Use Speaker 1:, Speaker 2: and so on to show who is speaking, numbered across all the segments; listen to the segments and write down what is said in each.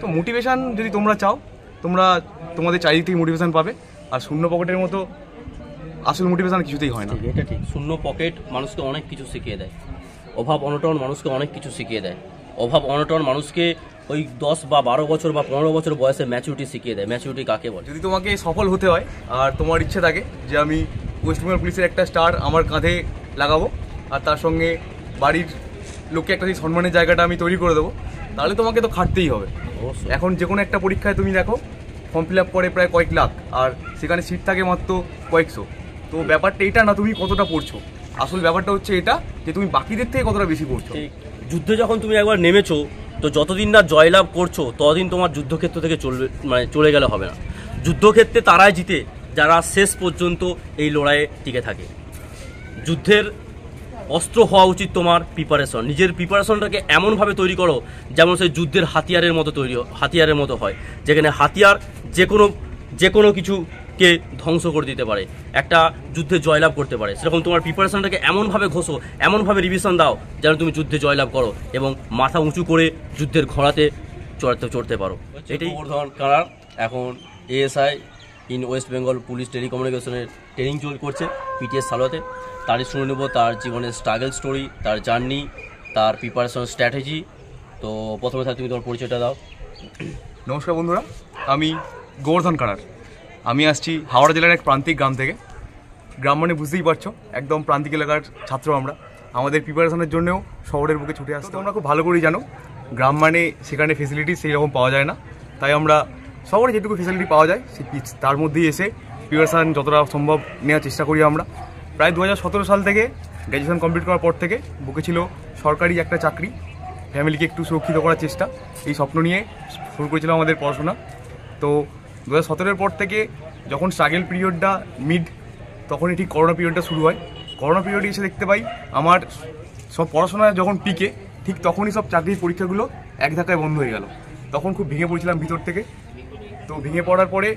Speaker 1: তো মোটিভেশন যদি তোমরা চাও, তোমরা তোমাদের চারিদিক থেকে মোটিভেশন পাবে। আর শূন্য পকেটের মতো আসল মোটিভেশন কিছুতেই হয় না।
Speaker 2: এটা ঠিক, শূন্য পকেট মানুষকে অনেক কিছু শিখিয়ে দেয়, অভাব অনটন মানুষকে অনেক কিছু শিখিয়ে দেয়। অভাব অনটন মানুষকে ওই 10 বা 12 বছর বা 15 বছর বয়সে ম্যাচুরিটি শিখিয়ে দেয়। ম্যাচুরিটি কাকে বলে?
Speaker 1: যদি তোমাকে সফল হতে হয় আর তোমার ইচ্ছে থাকে যে আমি ওয়েস্ট বেঙ্গল পুলিশের একটা স্টার আমার কাঁধে লাগাবো আর তার সঙ্গে বাড়ির লোককে একটা সেই সম্মানের জায়গাটা আমি তৈরি করে দেবো, তাহলে তোমাকে তো খাটতেই হবে। এখন যে কোনো একটা পরীক্ষায় তুমি দেখো ফর্ম ফিল আপ করে প্রায় কয়েক লাখ, আর সেখানে সিট থাকে মাত্র কয়েকশো। তো ব্যাপারটা এটা না তুমি কতটা পড়ছো, আসল ব্যাপারটা হচ্ছে এটা যে তুমি বাকিদের থেকে কতটা বেশি পড়ছো।
Speaker 2: যুদ্ধে যখন তুমি একবার নেমেছো, তো যতদিন না জয়লাভ করছো ততদিন তোমার যুদ্ধক্ষেত্র থেকে চলে গেলে হবে না। যুদ্ধক্ষেত্রে তারাই জিতে যারা শেষ পর্যন্ত এই লড়াইয়ে টিকে থাকে। যুদ্ধের অস্ত্র হওয়া উচিত তোমার প্রিপারেশন। নিজের প্রিপারেশনটাকে এমনভাবে তৈরি করো যেমন সেই যুদ্ধের হাতিয়ারের মতো হয়, যেখানে হাতিয়ার যে কোনো কিছুকে ধ্বংস করে দিতে পারে, একটা যুদ্ধে জয়লাভ করতে পারে। সেরকম তোমার প্রিপারেশনটাকে এমনভাবে ঘষো, এমনভাবে রিভিশন দাও যেন তুমি যুদ্ধে জয়লাভ করো এবং মাথা উঁচু করে যুদ্ধের ঘোড়াতে চড়তে পারো। এটাই গোবর্ধন কারার এখন ASI in West Bengal police টেলিকমিউনিকেশনের ট্রেনিং করছে পিটিএস সালোয়াতে। তারই শুনে নেব তার জীবনের স্ট্রাগল স্টোরি, তার জার্নি, তার প্রিপারেশন স্ট্র্যাটেজি। তো প্রথমে তুমি তোমার পরিচয়টা দাও।
Speaker 1: নমস্কার বন্ধুরা, আমি গোবর্ধন কারার। আমি আসছি হাওড়া জেলার এক প্রান্তিক গ্রাম থেকে। গ্রাম মানে বুঝতেই পারছো, একদম প্রান্তিক এলাকার ছাত্র আমরা। আমাদের প্রিপারেশনের জন্যও শহরের বুকে ছুটে আসতে আমরা খুব ভালো করেই জানো, গ্রাম মানে সেখানে ফেসিলিটি সেই রকম পাওয়া যায় না। তাই আমরা শহরে যেটুকু ফেসিলিটি পাওয়া যায় সেই তার মধ্যেই এসে প্রিপারেশান যতটা সম্ভব নেওয়ার চেষ্টা করি আমরা। প্রায় 2017 সাল থেকে গ্র্যাজুয়েশন কমপ্লিট করার পর থেকে বুকে ছিল সরকারি একটা চাকরি, ফ্যামিলিকে একটু সুরক্ষিত করার চেষ্টা, এই স্বপ্ন নিয়ে শুরু করেছিলাম আমাদের পড়াশোনা। তো 2017-এর পর থেকে যখন স্ট্রাগল পিরিয়ডটা তখনই ঠিক করোনা পিরিয়ডটা শুরু হয়। করোনা পিরিয়ডে এসে দেখতে পাই আমার সব পড়াশোনা যখন পিকে, ঠিক তখনই সব চাকরির পরীক্ষাগুলো এক ধাক্কায় বন্ধ হয়ে গেল। তখন খুব ভেঙে পড়েছিলাম ভিতর থেকে। তো ভেঙে পড়ার পরে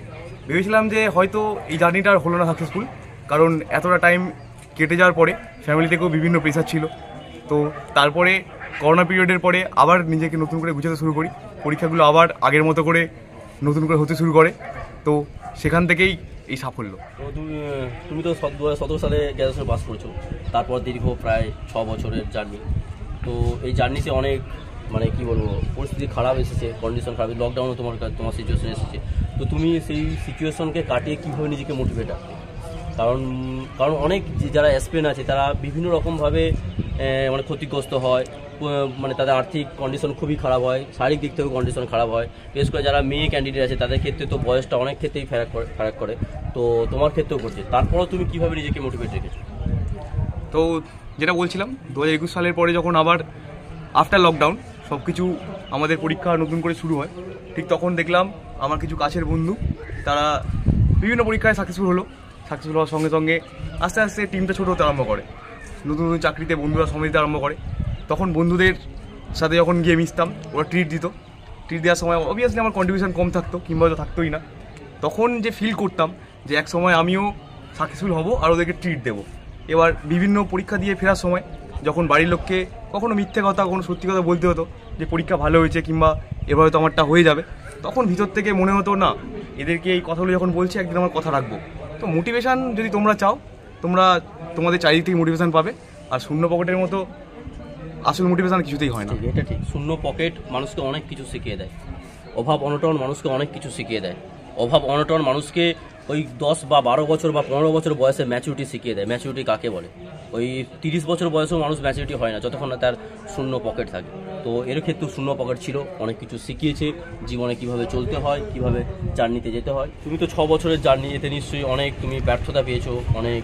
Speaker 1: ভেবেছিলাম যে হয়তো এই জার্নিটা আর হলো না সাকসেসফুল, কারণ এতটা টাইম কেটে যাওয়ার পরে ফ্যামিলি থেকেও বিভিন্ন প্রেশার ছিল। তো তারপরে করোনা পিরিয়ডের পরে আবার নিজেকে নতুন করে গুছাতে শুরু করি, পরীক্ষাগুলো আবার আগের মতো করে নতুন করে হতে শুরু করে। তো সেখান থেকেই এই সাফল্য।
Speaker 2: তুমি তো 2017 সালে গ্র্যাজুয়েশন পাস করেছো, তারপর দীর্ঘ প্রায় 6 বছরের জার্নি। তো এই জার্নিতে অনেক কি বলবো পরিস্থিতি খারাপ এসেছে, কন্ডিশন খারাপ, লকডাউনে তোমার সিচুয়েশন এসেছে। তো তুমি সেই সিচুয়েশনকে কাটিয়ে কীভাবে নিজেকে মোটিভেট রাখবে? কারণ অনেক যারা অ্যাসপিরেন্ট আছে তারা বিভিন্ন রকমভাবে ক্ষতিগ্রস্ত হয়, তাদের আর্থিক কন্ডিশন খুবই খারাপ হয়, শারীরিক দিক থেকেও কন্ডিশন খারাপ হয়। বিশেষ করে যারা মেয়ে ক্যান্ডিডেট আছে তাদের ক্ষেত্রে তো বয়সটা অনেক ক্ষেত্রেই ফারাক করে, তো তোমার ক্ষেত্রেও করছে। তারপরেও তুমি কীভাবে নিজেকে মোটিভেট রেখেছো?
Speaker 1: তো যেটা বলছিলাম, 2021 সালের পরে যখন আবার আফটার লকডাউন সব কিছু আমাদের পরীক্ষা নতুন করে শুরু হয়, ঠিক তখন দেখলাম আমার কিছু কাছের বন্ধু তারা বিভিন্ন পরীক্ষায় সাকসেসফুল হওয়ার সঙ্গে সঙ্গে আস্তে আস্তে টিমটা ছোটো হতে আরম্ভ করে, নতুন নতুন চাকরিতে বন্ধুরা সময় দিতে আরম্ভ করে। তখন বন্ধুদের সাথে যখন গিয়ে মিশতাম, ওরা ট্রিট দেওয়ার সময় অবভিয়াসলি আমার কন্ট্রিবিউশন কম থাকতো, কিংবা হয়তো থাকতোই না। তখন যে ফিল করতাম যে এক সময় আমিও সাকসেসফুল হব আর ওদেরকে ট্রিট দেবো। এবার বিভিন্ন পরীক্ষা দিয়ে ফেরার সময় যখন বাড়ির লোককে কখনো মিথ্যে কথা কখনো সত্যি কথা বলতে হতো যে পরীক্ষা ভালো হয়েছে কিংবা এভাবে তো আমারটা হয়ে যাবে, তখন ভিতর থেকে মনে হতো না, এদেরকে এই কথাগুলো যখন বলছি একদিন আমার কথা রাখবো। তো মোটিভেশান যদি তোমরা চাও, তোমরা তোমাদের চারিদিক থেকে মোটিভেশান পাবে। আর শূন্য পকেটের মতো আসল মোটিভেশান কিছুতেই হয় না।
Speaker 2: এটা ঠিক, শূন্য পকেট মানুষকে অনেক কিছু শিখিয়ে দেয়, অভাব অনটন মানুষকে অনেক কিছু শিখিয়ে দেয়। অভাব অনটন মানুষকে ওই 10 বা 12 বছর বা 15 বছর বয়সে ম্যাচুরিটি শিখিয়ে দেয়। ম্যাচুরিটি কাকে বলে? ওই 30 বছর বয়সেও মানুষ ম্যাচুরিটি হয় না যতক্ষণ না তার শূন্য পকেট থাকে। তো এর ক্ষেত্রেও শূন্য পকেট ছিল, অনেক কিছু শিখিয়েছে জীবনে, কিভাবে চলতে হয়, কিভাবে জার্নিতে যেতে হয়। তুমি তো 6 বছরের জার্নি, এতে নিশ্চয়ই অনেক তুমি ব্যর্থতা পেয়েছো, অনেক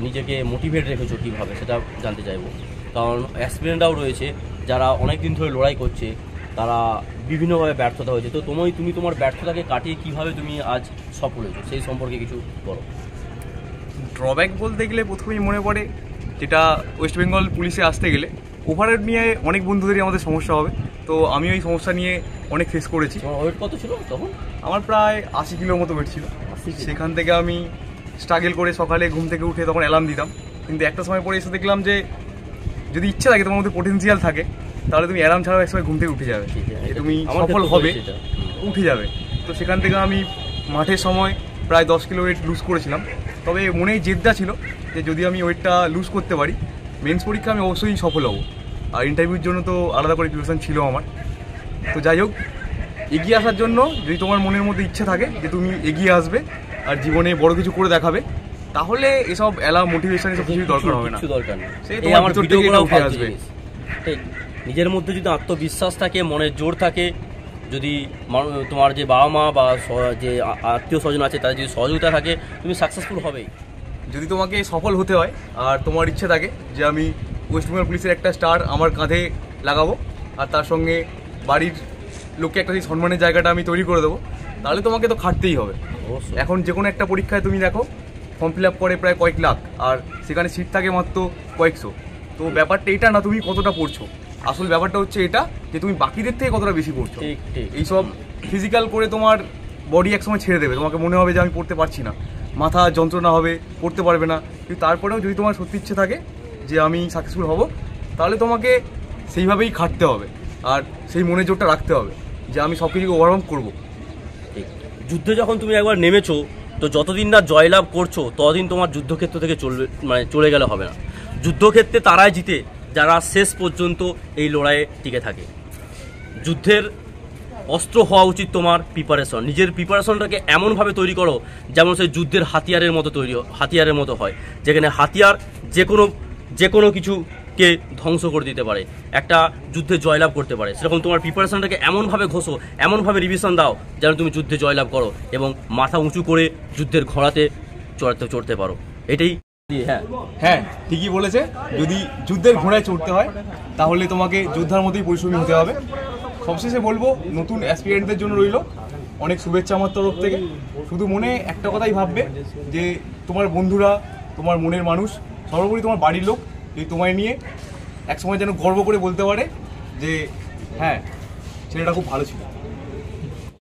Speaker 2: নিজেকে মোটিভেট রেখেছো কীভাবে, সেটা জানতে চাইবো। কারণ অ্যাসপিরেন্টরাও রয়েছে যারা অনেক দিন ধরে লড়াই করছে, তারা বিভিন্নভাবে ব্যর্থতা হয়েছে। তো তুমি তোমার ব্যর্থতাকে কাটিয়ে কীভাবে তুমি আজ সফল হয়েছো সেই সম্পর্কে কিছু বলো।
Speaker 1: ড্রব্যাক বলতে গেলে প্রথমেই মনে পড়ে যেটা ওয়েস্ট বেঙ্গল পুলিশে আসতে গেলে ওভারহেড নিয়ে অনেক বন্ধুদেরই আমাদের সমস্যা হবে। তো আমি ওই সমস্যা নিয়ে অনেক ফেস করেছি।
Speaker 2: ওয়েট কত ছিল তখন?
Speaker 1: আমার প্রায় 80 কিলোর মতো ওয়েট ছিল। সেখান থেকে আমি স্ট্রাগল করে সকালে ঘুম থেকে উঠে তখন অ্যালার্ম দিতাম, কিন্তু একটা সময় পরে এসে দেখলাম যে যদি ইচ্ছা থাকে, তোমার মধ্যে পোটেন্সিয়াল থাকে, তাহলে তুমি অ্যালার্ম ছাড়াও একসময় ঘুম থেকে উঠে যাবে, তুমি সফল হবে, উঠে যাবে। তো সেখান থেকে আমি মাঠের সময় প্রায় 10 কিলো ওয়েট লুজ করেছিলাম। তবে মনেই জেদটা ছিল যে যদি আমি ওয়েটটা লুজ করতে পারি মেন্স পরীক্ষা আমি অবশ্যই সফল হব। আর ইন্টারভিউর জন্য তো আলাদা করে প্রিপারেশন ছিল আমার। তো যাই হোক, এগিয়ে আসার জন্য যদি তোমার মনের মধ্যে ইচ্ছে থাকে যে তুমি এগিয়ে আসবে আর জীবনে বড় কিছু করে দেখাবে, তাহলে এসব অ্যালার্ম মোটিভেশন এসব কিছুই দরকার হবে না।
Speaker 2: সেই তোমার ভিডিও করা উঠে আসবে। নিজের মধ্যে যদি আত্মবিশ্বাস থাকে, মনের জোর থাকে, যদি তোমার যে বাবা মা বা যে আত্মীয় স্বজন আছে তাদের যদি সহযোগিতা থাকে, তুমি সাকসেসফুল হবেই।
Speaker 1: যদি তোমাকে সফল হতে হয় আর তোমার ইচ্ছে থাকে যে আমি ওয়েস্ট বেঙ্গল পুলিশের একটা স্টার আমার কাঁধে লাগাবো আর তার সঙ্গে বাড়ির লোককে একটা সেই সম্মানের জায়গাটা আমি তৈরি করে দেবো, তাহলে তোমাকে তো খাটতেই হবে। এখন যে কোনো একটা পরীক্ষায় তুমি দেখো ফর্ম ফিল আপ করে প্রায় কয়েক লাখ, আর সেখানে সিট থাকে মাত্র কয়েকশো। তো ব্যাপারটা এটা না তুমি কতটা পড়ছো, আসল ব্যাপারটা হচ্ছে এটা যে তুমি বাকিদের থেকে কতটা বেশি পড়ছো। এইসব ফিজিক্যাল করে তোমার বডি একসময় ছেড়ে দেবে, তোমাকে মনে হবে যে আমি পড়তে পারছি না, মাথা যন্ত্রণা হবে, পড়তে পারবে না। কিন্তু তারপরেও যদি তোমার সত্যি ইচ্ছে থাকে যে আমি সাকসেসফুল হব, তাহলে তোমাকে সেইভাবেই খাটতে হবে আর সেই মনে জোরটা রাখতে হবে যে আমি সব কিছুকে ওভারকাম করবো।
Speaker 2: যুদ্ধে যখন তুমি একবার নেমেছো, তো যতদিন না জয়লাভ করছো ততদিন তোমার যুদ্ধক্ষেত্র থেকে চলে গেলে হবে না। যুদ্ধক্ষেত্রে তারাই জিতে যারা শেষ পর্যন্ত এই লড়াইয়ে টিকে থাকে। যুদ্ধের অস্ত্র হওয়া উচিত তোমার প্রিপারেশন। নিজের প্রিপারেশনটাকে এমনভাবে তৈরি করো যেমন সেই যুদ্ধের হাতিয়ারের মতো হয়, যেখানে হাতিয়ার যে কোনো কিছুকে ধ্বংস করে দিতে পারে, একটা যুদ্ধে জয়লাভ করতে পারে। সেরকম তোমার প্রিপারেশনটাকে এমনভাবে ঘষো, এমনভাবে রিভিশন দাও যেন তুমি যুদ্ধে জয়লাভ করো এবং মাথা উঁচু করে যুদ্ধের ঘোড়াতে চড়তে পারো। এটাই।
Speaker 1: হ্যাঁ, ঠিকই বলেছে। যদি যুদ্ধের ঘোড়ায় চড়তে হয় তাহলে তোমাকে যোদ্ধার মতোই পরিশ্রমী হতে হবে। সবশেষে বলবো, নতুন অ্যাসপিরেন্টদের জন্য রইল অনেক শুভেচ্ছা আমার তরফ থেকে। শুধু মনে একটা কথাই ভাববে যে তোমার বন্ধুরা, তোমার মনের মানুষ, সর্বোপরি তোমার বাড়ির লোক যদি তোমায় নিয়ে একসময় যেন গর্ব করে বলতে পারে যে হ্যাঁ, ছেলেটা খুব ভালো ছিল।